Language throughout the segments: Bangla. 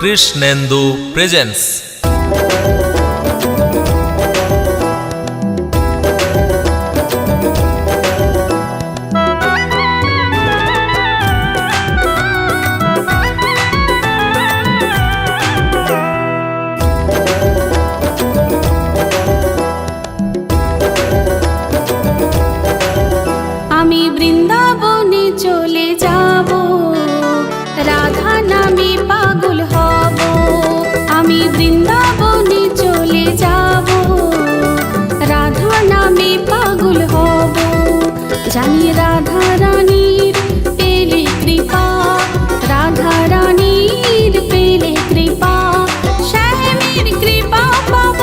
কৃষ্ণেন্দু প্রেজেন্স। আমি বৃন্দাবনে চলে যাব, রাধা নামে পাগল হব। আমি বৃন্দাবনে চলে যাব, রাধা নামে পাগল হব। জানি রাধা রানীর পেলে কৃপা, রাধা রানীর পেলে কৃপা, শ্যামের কৃপা পাব।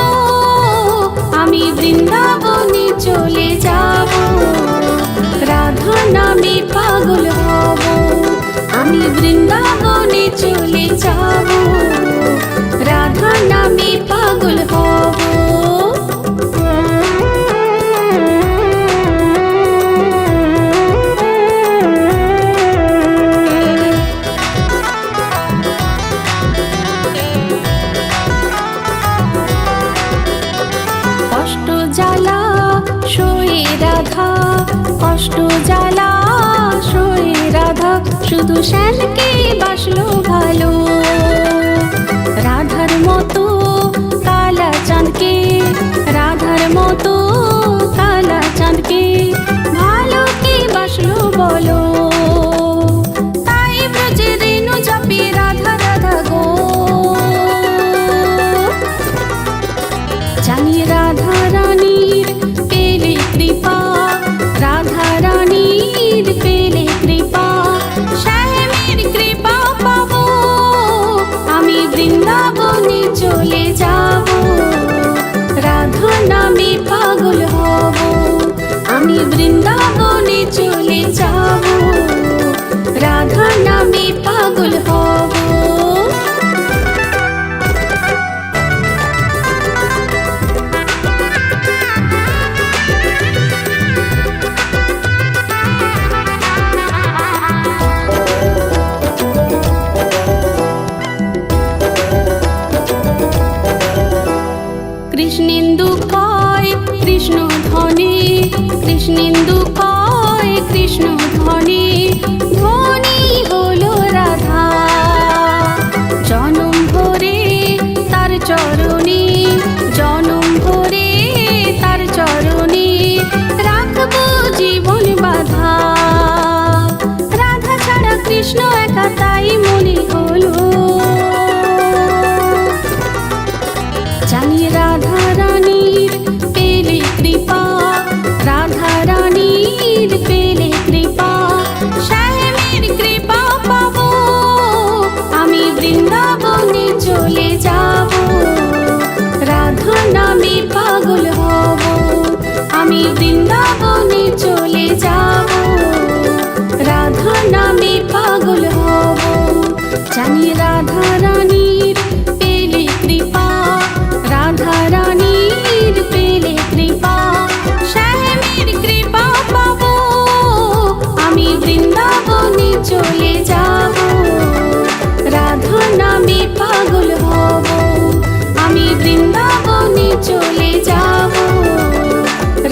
আমি বৃন্দাবনে চলে যাব, রাধা নামে পাগল হব। আমি বৃন্দাবনে চলে যাব, রাধা নামে পাগল হব। কষ্ট জ্বালা সয়ে রাধা, কষ্ট জ্বালা সয়ে রাধা, শুধু শ্যামকে বাসলো ভালো। রাধার মতো কালা চাঁদকে, রাধার মতো কালা চাঁদকে ভালো কে বাসলো বলো। তাই ব্রজে রেণু জপে রাধা রাধা গো। জানি রাধা রানীর পেলে কৃপা, রাধা রানীর পেলে কৃপা, শ্যামের কৃপা পাব। আমি বৃন্দাবনে চলে যাব, রাধা নামে পাগল হব। আমি বৃন্দাবনে চলে যাব, রাধা নামে পাগল হব। কৃষ্ণেন্দু কয় কৃষ্ণ ধনে, কৃষ্ণেন্দু কয় কৃষ্ণ ধনে, ধনী হলো রাধা। জনম ভরে তার চরণে, জনম ভরে তার চরণে রাখবো জীবন বাধা। রাধা ছাড়া কৃষ্ণ একা তাই মনে হলো। জানি রাধা রানীর পেলে কৃপা, রাধা রানীর পেলে কৃপা, শ্যামের কৃপা পাব। আমি বৃন্দাবনে চলে যাব, রাধা নামে পাগল হব। আমি বৃন্দাবনে চলে যাব, রাধা নামে পাগল হব। জানি রাধা রানীর পেলে কৃপা, রাধা রানীর পেলে কৃপা, শ্যামের কৃপা পাব। আমি বৃন্দাবনে চলে যাব, রাধা নামে পাগল হব। আমি বৃন্দাবনে চলে যাব,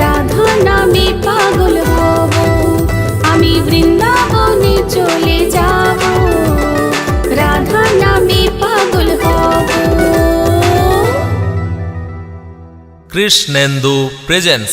রাধা নামে পাগল হব। আমি বৃন্দাবনে চলে যাব, রাধা নামে পাগল হব। কৃষ্ণেন্দু প্রেজেন্স।